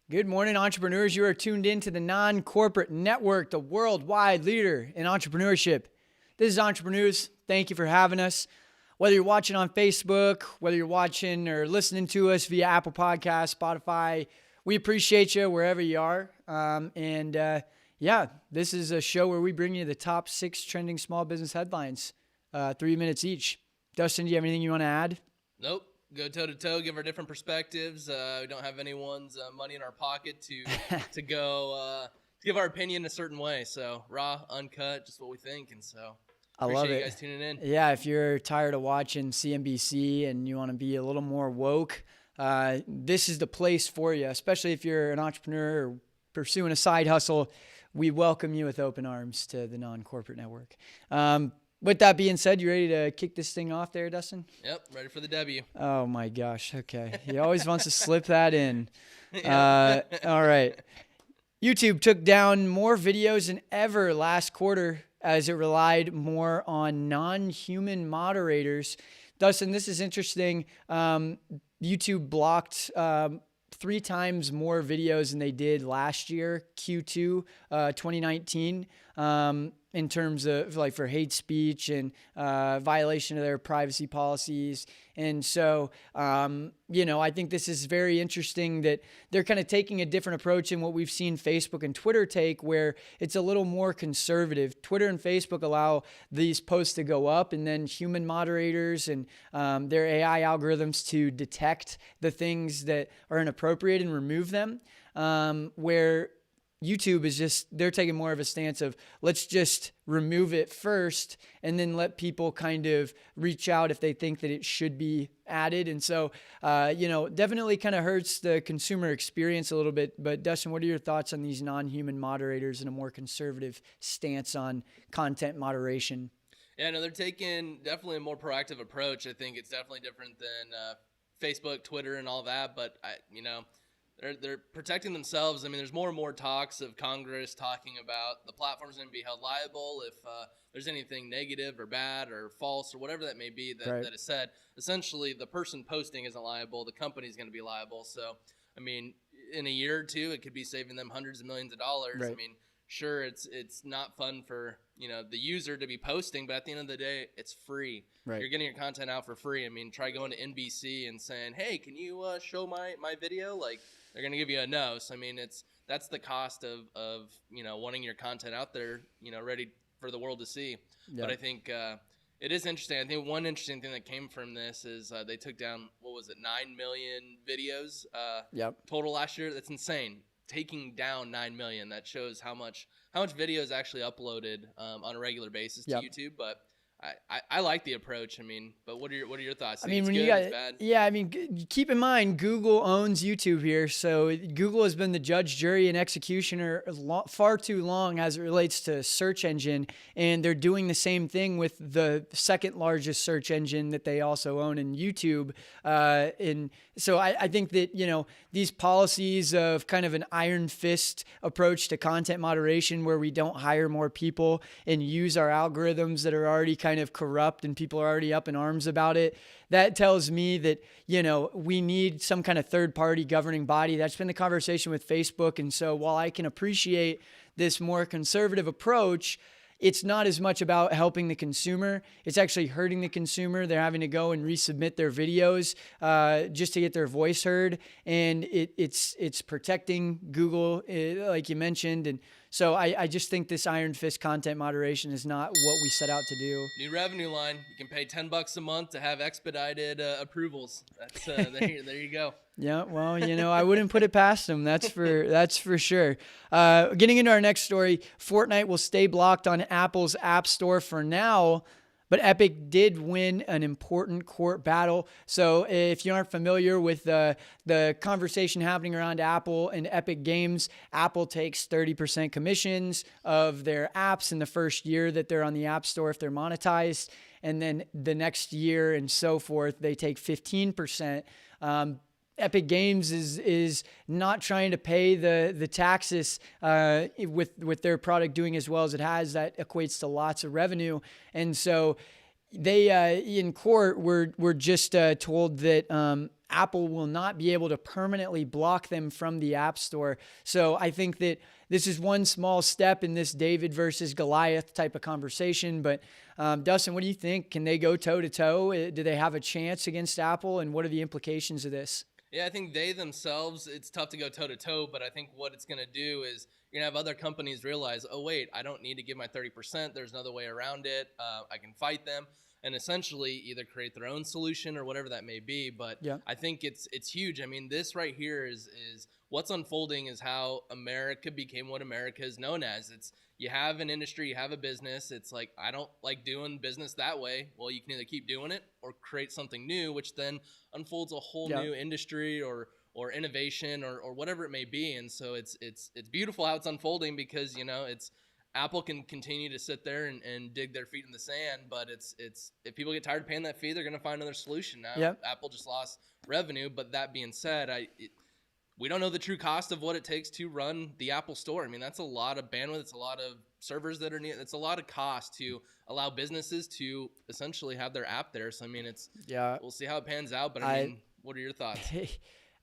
Good morning, entrepreneurs. You are tuned in to the Non-Corporate Network, the worldwide leader in entrepreneurship. This is Entreprenews. Thank you for having us. Whether you're watching on Facebook, whether you're watching or listening to us via Apple Podcasts, Spotify, we appreciate you wherever you are. This is a show where we bring you the top 6 trending small business headlines, 3 minutes each. Dustin, do you have anything you want to add? Nope. Go toe to toe, give our different perspectives. We don't have anyone's money in our pocket to go give our opinion a certain way. So raw, uncut, just what we think. And so I love it. appreciate you guys tuning in. Yeah, if you're tired of watching CNBC and you want to be a little more woke, this is the place for you, especially if you're an entrepreneur or pursuing a side hustle. We welcome you with open arms to the Non-Corporate Network. With that being said, you ready to kick this thing off there, Dustin? Yep, ready for the W. Oh, my gosh. Okay. He always wants to slip that in. All right. YouTube took down more videos than ever last quarter as it relied more on non-human moderators. Dustin, this is interesting. YouTube blocked 3 times more videos than they did last year, Q2 2019. In terms of like for hate speech and violation of their privacy policies. And so, I think this is very interesting that they're kind of taking a different approach in what we've seen Facebook and Twitter take, where it's a little more conservative. Twitter and Facebook allow these posts to go up, and then human moderators and their AI algorithms to detect the things that are inappropriate and remove them, where YouTube is they're taking more of a stance of let's just remove it first and then let people kind of reach out if they think that it should be added. And so, definitely kind of hurts the consumer experience a little bit. But Dustin, what are your thoughts on these non-human moderators and a more conservative stance on content moderation? Yeah, no, they're taking definitely a more proactive approach. I think it's definitely different than Facebook, Twitter, and all that. But they're protecting themselves. I mean, there's more and more talks of Congress talking about the platform's going to be held liable if there's anything negative or bad or false or whatever that may be that is said. Essentially, the person posting isn't liable. The company's going to be liable. So, I mean, in a year or two, it could be saving them hundreds of millions of dollars. Right. I mean, sure, it's not fun for the user to be posting, but at the end of the day, it's free. Right. You're getting your content out for free. I mean, try going to NBC and saying, "Hey, can you show my video?" Like, they're gonna give you a no. So I mean, that's the cost of wanting your content out there, ready for the world to see. Yep. But I think it is interesting. I think one interesting thing that came from this is they took down 9 million videos total last year. That's insane. Taking down 9 million, that shows how much video is actually uploaded on a regular basis to YouTube. But I like the approach. I mean, but what are your thoughts? I mean, keep in mind, Google owns YouTube here. So Google has been the judge, jury, and executioner far too long as it relates to search engine. And they're doing the same thing with the second largest search engine that they also own in YouTube. And so I think that, these policies of kind of an iron fist approach to content moderation, where we don't hire more people and use our algorithms that are already kind of corrupt and people are already up in arms about it, that tells me that, we need some kind of third-party governing body. That's been the conversation with Facebook. And so while I can appreciate this more conservative approach, it's not as much about helping the consumer. It's actually hurting the consumer. They're having to go and resubmit their videos just to get their voice heard. And it's protecting Google, like you mentioned. And so I just think this iron fist content moderation is not what we set out to do. New revenue line. You can pay $10 a month to have expedited approvals. That's there you go. Yeah, well, I wouldn't put it past them. That's for sure. Getting into our next story, Fortnite will stay blocked on Apple's App Store for now, but Epic did win an important court battle. So if you aren't familiar with the conversation happening around Apple and Epic Games, Apple takes 30% commissions of their apps in the first year that they're on the App Store if they're monetized. And then the next year and so forth, they take 15%. Epic Games is not trying to pay the taxes with their product doing as well as it has. That equates to lots of revenue. And so they in court were just told that Apple will not be able to permanently block them from the App Store. So I think that this is one small step in this David versus Goliath type of conversation. But Dustin, what do you think? Can they go toe to toe? Do they have a chance against Apple? And what are the implications of this? Yeah, I think they themselves, it's tough to go toe to toe, but I think what it's going to do is you're going to have other companies realize, oh, wait, I don't need to give my 30%. There's another way around it. I can fight them and essentially either create their own solution or whatever that may be. But yeah. I think it's huge. I mean, this right here is what's unfolding is how America became what America is known as. It's you have an industry, you have a business. It's like, I don't like doing business that way. Well, you can either keep doing it or create something new, which then unfolds a whole new industry or innovation or whatever it may be. And so it's beautiful how it's unfolding because, you know, it's Apple can continue to sit there and dig their feet in the sand, but it's if people get tired of paying that fee, they're going to find another solution. Now, Apple just lost revenue, but that being said, we don't know the true cost of what it takes to run the Apple Store. I mean, that's a lot of bandwidth. It's a lot of servers that are needed. It's a lot of cost to allow businesses to essentially have their app there. So, I mean, we'll see how it pans out. But, I mean, what are your thoughts?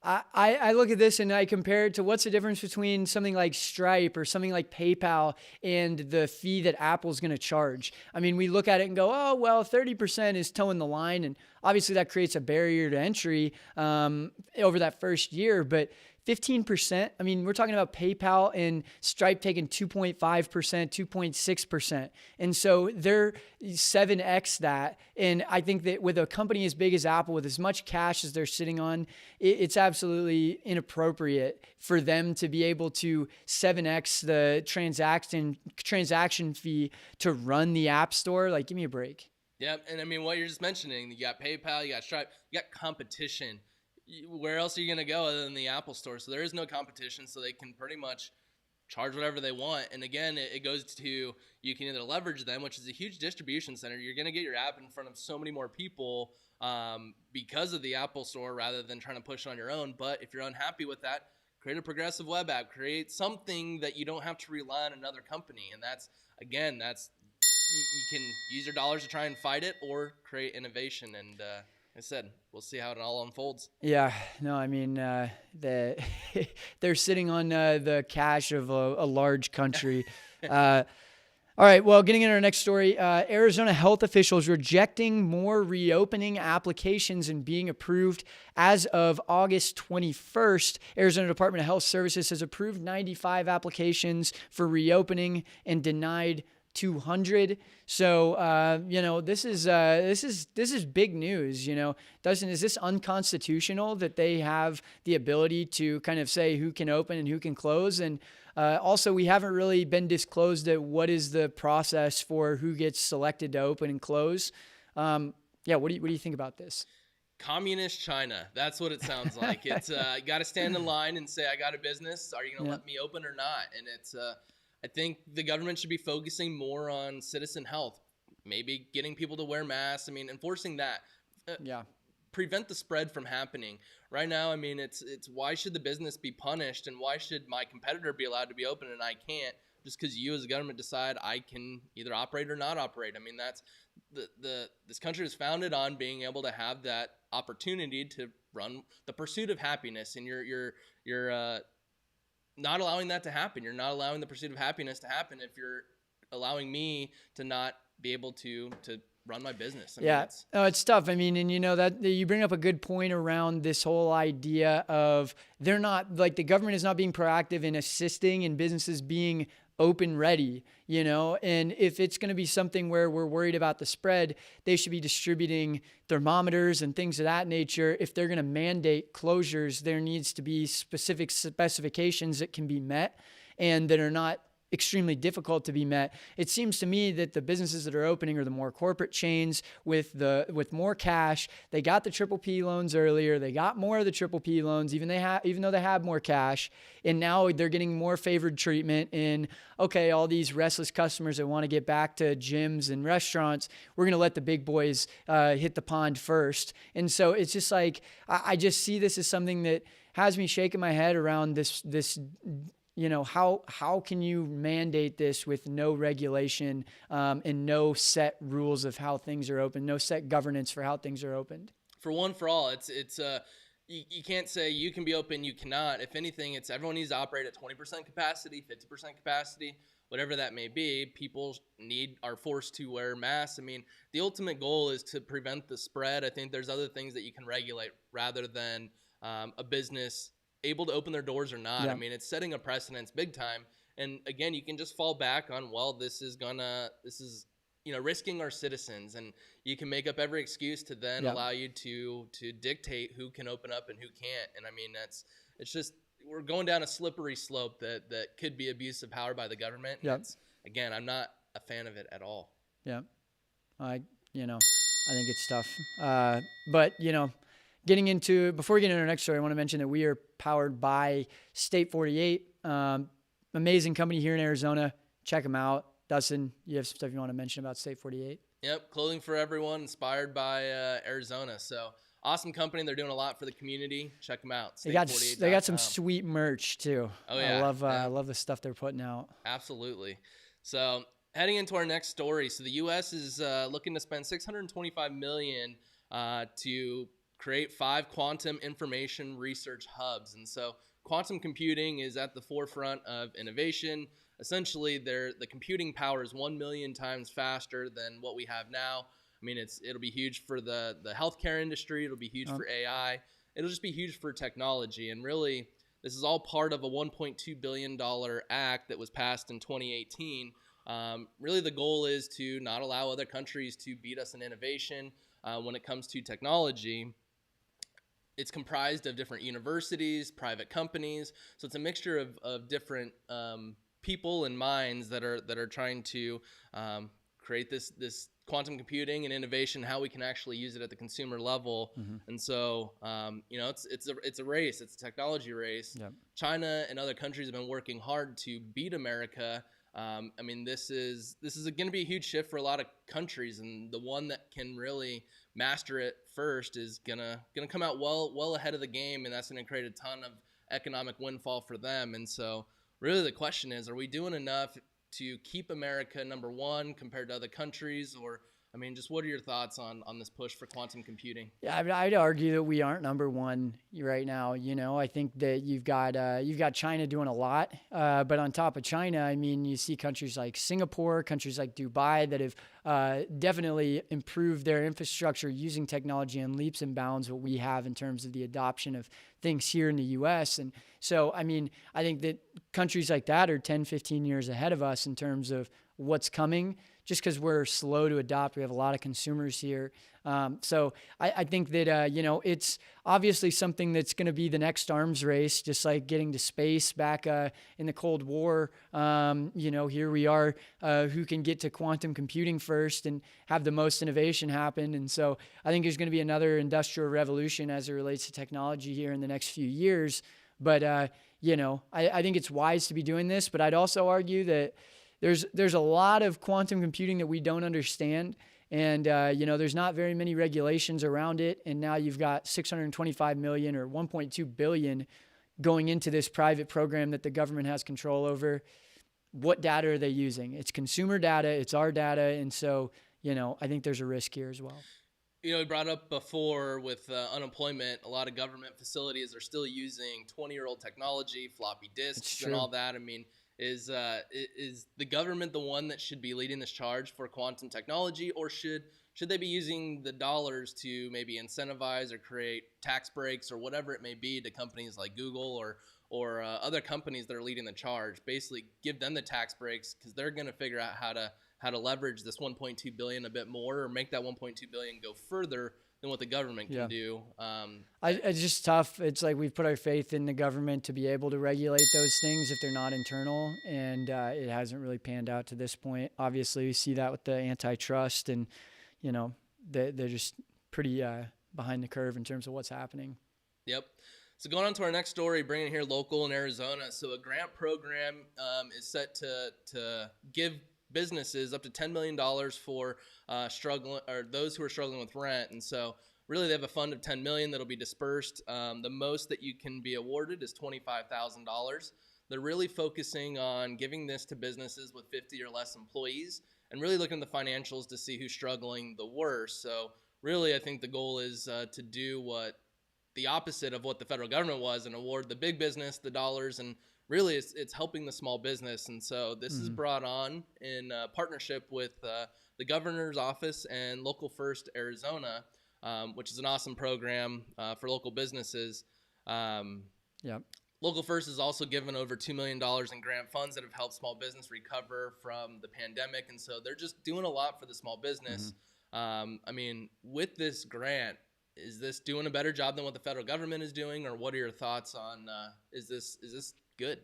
I look at this and I compare it to what's the difference between something like Stripe or something like PayPal and the fee that Apple's going to charge. I mean, we look at it and go, oh, well, 30% is towing the line. And obviously that creates a barrier to entry over that first year. But 15%, I mean, we're talking about PayPal and Stripe taking 2.5%, 2.6%. And so they're 7x that. And I think that with a company as big as Apple, with as much cash as they're sitting on, it's absolutely inappropriate for them to be able to 7x the transaction fee to run the App Store. Like, give me a break. Yeah, and I mean, what you're just mentioning, you got PayPal, you got Stripe, you got competition. Where else are you going to go other than the Apple Store? So there is no competition, so they can pretty much charge whatever they want. And again, it goes to you can either leverage them, which is a huge distribution center. You're going to get your app in front of so many more people because of the Apple Store rather than trying to push it on your own. But if you're unhappy with that, create a progressive web app. Create something that you don't have to rely on another company. And that's you can use your dollars to try and fight it or create innovation. And I said, we'll see how it all unfolds. Yeah, no, I mean, they're sitting on the cash of a large country. All right, well, getting into our next story, Arizona health officials rejecting more reopening applications and being approved as of August 21st. Arizona Department of Health Services has approved 95 applications for reopening and denied 200. So, this is big news. Dustin, is this unconstitutional that they have the ability to kind of say who can open and who can close? And also, we haven't really been disclosed at what is the process for who gets selected to open and close. What do you think about this? Communist China. That's what it sounds like. It's you got to stand in line and say, I got a business. Are you going to let me open or not? And it's I think the government should be focusing more on citizen health, maybe getting people to wear masks. I mean, enforcing that. Prevent the spread from happening. Right now, I mean, it's why should the business be punished and why should my competitor be allowed to be open and I can't just because you as a government decide I can either operate or not operate. I mean, that's this country is founded on being able to have that opportunity to run the pursuit of happiness, and you're not allowing that to happen. You're not allowing the pursuit of happiness to happen if you're allowing me to not be able to run my business. I mean, it's tough. I mean, and that you bring up a good point around this whole idea of they're not like the government is not being proactive in assisting in businesses being open ready, and if it's going to be something where we're worried about the spread, they should be distributing thermometers and things of that nature. If they're going to mandate closures, there needs to be specific specifications that can be met and that are not extremely difficult to be met. It seems to me that the businesses that are opening are the more corporate chains with more cash. They got the triple P loans earlier. They got more of the triple P loans, even though they have more cash. And now they're getting more favored treatment in, okay, all these restless customers that want to get back to gyms and restaurants, we're going to let the big boys hit the pond first. And so it's just like, I just see this as something that has me shaking my head around this how can you mandate this with no regulation and no set rules of how things are open, no set governance for how things are opened? For one, for all, it's you can't say you can be open, you cannot. If anything, it's everyone needs to operate at 20% capacity, 50% capacity, whatever that may be. People are forced to wear masks. I mean, the ultimate goal is to prevent the spread. I think there's other things that you can regulate rather than a business able to open their doors or not. I Yeah. mean, it's setting a precedence big time. And again, you can just fall back on, well, this is risking our citizens, and you can make up every excuse to then Yeah. allow you to dictate who can open up and who can't. And I mean, it's just, we're going down a slippery slope that could be abuse of power by the government. And Yeah. it's, again, I'm not a fan of it at all. Yeah. I think it's tough. But getting into, before we get into our next story, I want to mention that we are powered by State 48. Amazing company here in Arizona. Check them out. Dustin, you have some stuff you want to mention about State 48? Yep, clothing for everyone, inspired by Arizona. So awesome company. They're doing a lot for the community. Check them out. They got some sweet merch too. Oh yeah, I love the stuff they're putting out. Absolutely. So heading into our next story. So the U.S. is looking to spend $625 million to create 5 quantum information research hubs. And so quantum computing is at the forefront of innovation. Essentially, the computing power is 1 million times faster than what we have now. I mean, it'll be huge for the healthcare industry. It'll be huge for AI. It'll just be huge for technology. And really, this is all part of a $1.2 billion act that was passed in 2018. Really, the goal is to not allow other countries to beat us in innovation when it comes to technology. It's comprised of different universities, private companies. So it's a mixture of different people and minds that are trying to create this quantum computing and innovation, how we can actually use it at the consumer level. Mm-hmm. And so it's a race. It's a technology race. Yep. China and other countries have been working hard to beat America. I mean, this is going to be a huge shift for a lot of countries, and the one that can really master it first is gonna come out well ahead of the game, and that's going to create a ton of economic windfall for them. And so really the question is, are we doing enough to keep America number one compared to other countries? Or, I mean, just what are your thoughts on this push for quantum computing? Yeah, I mean, I'd argue that we aren't number one right now. I think that you've got China doing a lot, but on top of China, I mean, you see countries like Singapore, countries like Dubai that have definitely improved their infrastructure using technology in leaps and bounds what we have in terms of the adoption of things here in the U.S. And so, I mean, I think that countries like that are 10, 15 years ahead of us in terms of what's coming, just because we're slow to adopt. We have a lot of consumers here. So I think that, it's obviously something that's going to be the next arms race, just like getting to space back in the Cold War. Here we are, who can get to quantum computing first and have the most innovation happen. And so I think there's going to be another industrial revolution as it relates to technology here in the next few years. But, I think it's wise to be doing this, but I'd also argue that there's a lot of quantum computing that we don't understand. And, there's not very many regulations around it. And now you've got 625 million or 1.2 billion going into this private program that the government has control over. What data are they using? It's consumer data. It's our data. And so, I think there's a risk here as well. We brought up before with unemployment, a lot of government facilities are still using 20-year-old technology, floppy disks and all that. I mean, is the government the one that should be leading this charge for quantum technology, or should they be using the dollars to maybe incentivize or create tax breaks or whatever it may be to companies like Google or other companies that are leading the charge? Basically give them the tax breaks, because they're going to figure out how to leverage this 1.2 billion a bit more, or make that 1.2 billion go further than what the government can do. It's just tough. It's like we've put our faith in the government to be able to regulate those things if they're not internal, and it hasn't really panned out to this point. Obviously, we see that with the antitrust, and they're just pretty behind the curve in terms of what's happening. Yep. So going on to our next story, bringing it here local in Arizona. So a grant program is set to give businesses up to $10 million for those who are struggling with rent. And so really they have a fund of $10 million that'll be dispersed. The most that you can be awarded is $25,000. They're really focusing on giving this to businesses with 50 or less employees, and really looking at the financials to see who's struggling the worst. So really, I think the goal is to do what the opposite of what the federal government was and award the big business the dollars, and really it's helping the small business. And so this is brought on in partnership with the governor's office and Local First Arizona, which is an awesome program for local businesses. Yep. Local First has also given over $2 million in grant funds that have helped small business recover from the pandemic. And so they're just doing a lot for the small business. I mean, with this grant, is this doing a better job than what the federal government is doing, or what are your thoughts on, is this good?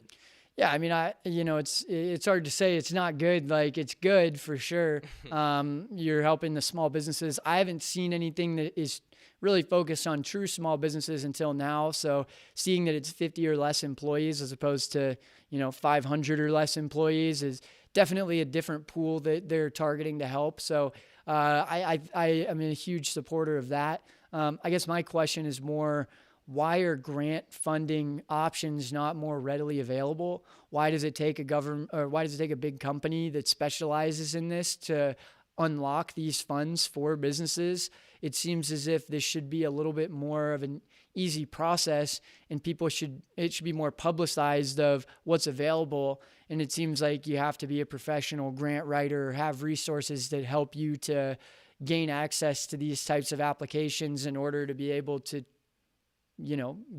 Yeah, I mean, it's hard to say it's not good. Like, it's good for sure. You're helping the small businesses. I haven't seen anything that is really focused on true small businesses until now. So seeing that it's 50 or less employees as opposed to, 500 or less employees is definitely a different pool that they're targeting to help. So I am a huge supporter of that. I guess my question is more, why are grant funding options not more readily available? Why does it take a government, or why does it take a big company that specializes in this to unlock these funds for businesses? It seems as if this should be a little bit more of an easy process, and it should be more publicized of what's available. And it seems like you have to be a professional grant writer or have resources that help you to gain access to these types of applications in order to be able to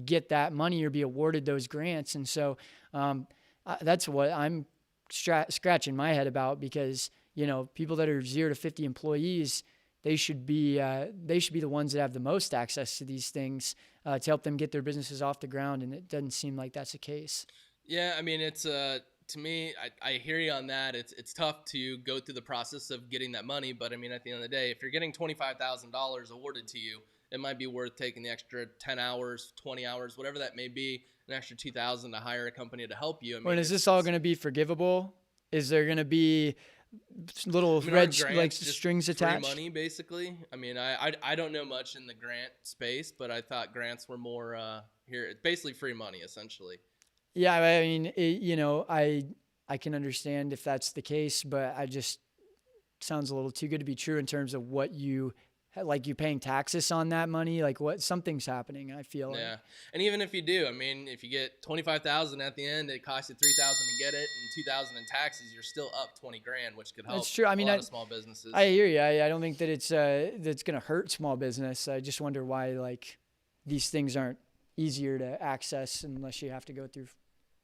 get that money or be awarded those grants. And so that's what I'm scratching my head about, because, people that are 0 to 50 employees, they should be the ones that have the most access to these things to help them get their businesses off the ground. And it doesn't seem like that's the case. Yeah. I mean, it's, to me, I hear you on that. It's tough to go through the process of getting that money. But I mean, at the end of the day, if you're getting $25,000 awarded to you, it might be worth taking the extra 10 hours, 20 hours, whatever that may be, an extra $2,000 to hire a company to help you. I mean, is this all going to be forgivable? Is there going to be little red strings attached? Free money, basically. I mean, I don't know much in the grant space, but I thought grants were more here. It's basically free money, essentially. Yeah, I mean, I can understand if that's the case, but sounds a little too good to be true in terms of what you paying taxes on that money, something's happening. I feel yeah. And even if you do, I mean, if you get 25,000 at the end, it costs you 3,000 to get it, and 2,000 in taxes, you're still up 20 grand, which could help. That's true. I mean, a lot of small businesses. I hear you. I don't think that that's going to hurt small business. I just wonder why these things aren't easier to access unless you have to go through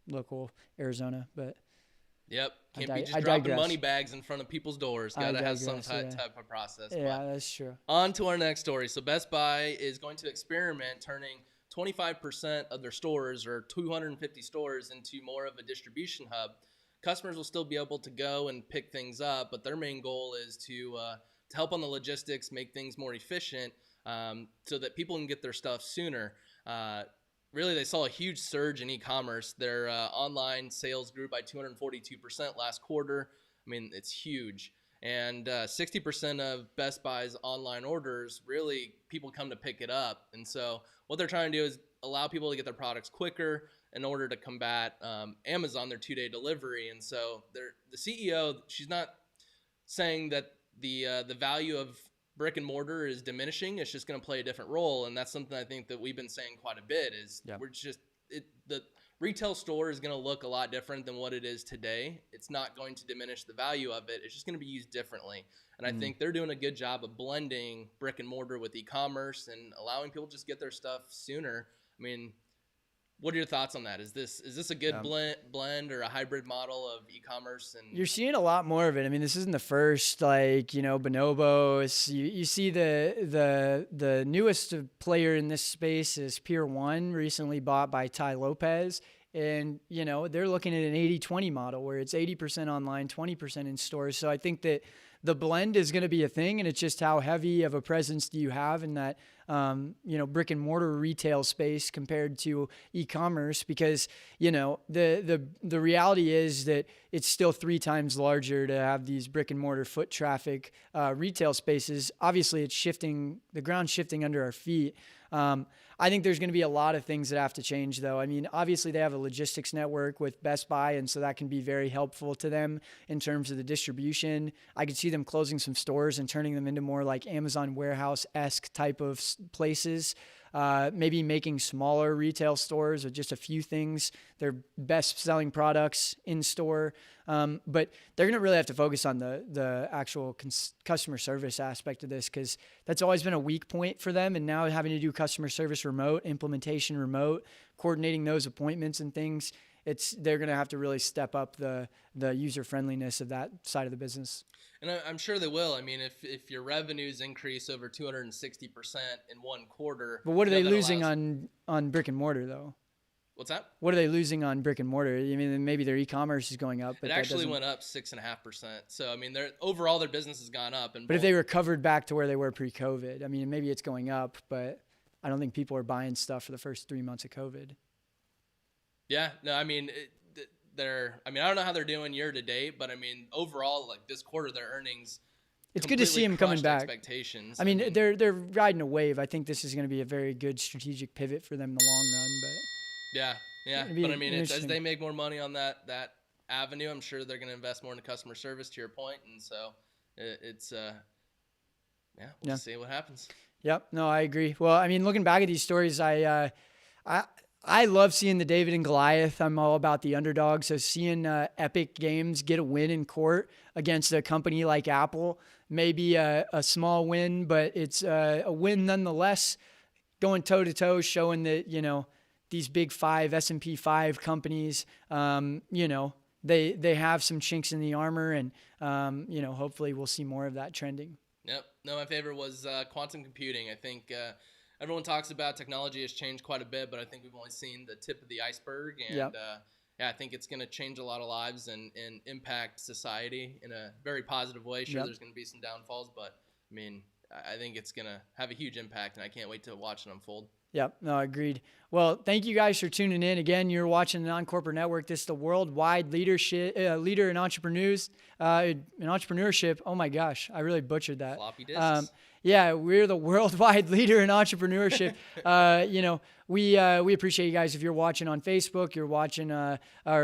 local Arizona. But yep. Can't be just dropping money bags in front of people's doors. Got to have some type of process. Yeah, that's true. On to our next story. So Best Buy is going to experiment turning 25% of their stores, or 250 stores, into more of a distribution hub. Customers will still be able to go and pick things up, but their main goal is to help on the logistics, make things more efficient, so that people can get their stuff sooner. Really, they saw a huge surge in e-commerce. Their online sales grew by 242% last quarter. I mean, it's huge. And 60% of Best Buy's online orders, really, people come to pick it up. And so what they're trying to do is allow people to get their products quicker in order to combat Amazon, their 2-day delivery. And so the CEO, she's not saying that the value of brick and mortar is diminishing. It's just going to play a different role. And that's something I think that we've been saying quite a bit is the retail store is going to look a lot different than what it is today. It's not going to diminish the value of it. It's just going to be used differently. And I think they're doing a good job of blending brick and mortar with e-commerce and allowing people to just get their stuff sooner. I mean, what are your thoughts on that? Is this a good blend or a hybrid model of e-commerce? And you're seeing a lot more of it. I mean, this isn't the first, bonobos. You see the newest player in this space is Pier 1, recently bought by Tai Lopez. And, they're looking at an 80-20 model where it's 80% online, 20% in stores. So I think that the blend is going to be a thing, and it's just how heavy of a presence do you have in that, brick and mortar retail space compared to e-commerce, because, the reality is that it's still 3 times larger to have these brick and mortar foot traffic retail spaces. Obviously, it's the ground shifting under our feet. I think there's going to be a lot of things that have to change, though. I mean, obviously they have a logistics network with Best Buy, and so that can be very helpful to them in terms of the distribution. I could see them closing some stores and turning them into more like Amazon warehouse-esque type of places. maybe making smaller retail stores with just a few things, their best selling products in store. But they're going to really have to focus on the actual customer service aspect of this, because that's always been a weak point for them. And now having to do customer service remote, implementation remote, coordinating those appointments and things, they're going to have to really step up the user friendliness of that side of the business. And I'm sure they will. I mean, if your revenues increase over 260% in one quarter. But what are they losing on brick and mortar, though? What's that? What are they losing on brick and mortar? I mean, maybe their e-commerce is going up. But it actually went up 6.5%. So, I mean, overall their business has gone up. But if they recovered back to where they were pre-COVID, I mean, maybe it's going up, but I don't think people are buying stuff for the first 3 months of COVID. Yeah, no, I mean, I don't know how they're doing year to date, but I mean, overall, like this quarter, their earnings. It's good to see them coming back. Expectations. I mean, they're riding a wave. I think this is going to be a very good strategic pivot for them in the long run. But yeah. But I mean, as they make more money on that avenue, I'm sure they're going to invest more into customer service. To your point, and so we'll see what happens. Yep. No, I agree. Well, I mean, looking back at these stories, I love seeing the David and Goliath. I'm all about the underdog. So seeing Epic Games get a win in court against a company like Apple, maybe a small win, but it's a win nonetheless, going toe to toe, showing that, these big five, S&P 5 companies, they have some chinks in the armor, and, hopefully we'll see more of that trending. Yep. No, my favorite was quantum computing. I think everyone talks about technology has changed quite a bit, but I think we've only seen the tip of the iceberg. And I think it's going to change a lot of lives and impact society in a very positive way. Sure, there's going to be some downfalls, but I mean, I think it's going to have a huge impact, and I can't wait to watch it unfold. Yep. No, agreed. Well, thank you guys for tuning in. Again, you're watching the Non-Corporate Network. This is the worldwide leader in entrepreneurs, in entrepreneurship. Oh my gosh, I really butchered that. Floppy disks. Yeah, we're the worldwide leader in entrepreneurship. We appreciate you guys. If you're watching on Facebook, you're watching or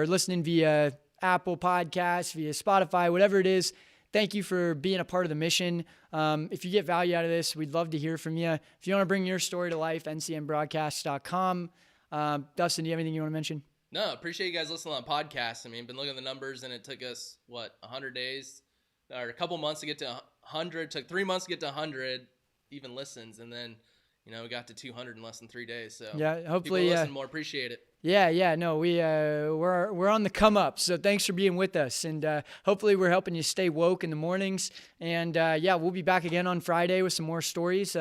listening via Apple Podcasts, via Spotify, whatever it is. Thank you for being a part of the mission. If you get value out of this, we'd love to hear from you. If you want to bring your story to life, ncmbroadcast.com. Dustin, do you have anything you want to mention? No, appreciate you guys listening on podcasts. I mean, been looking at the numbers, and it took us, 100 days or a couple months to get to 100. Took 3 months to get to 100 even listens, and then, we got to 200 in less than 3 days. So yeah, hopefully people listen more. Appreciate it. Yeah. No, we're on the come up. So thanks for being with us, and hopefully we're helping you stay woke in the mornings. And we'll be back again on Friday with some more stories.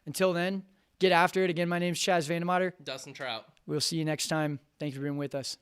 Until then, get after it. Again, my name's Chaz Vandemotter. Dustin Trout. We'll see you next time. Thanks for being with us.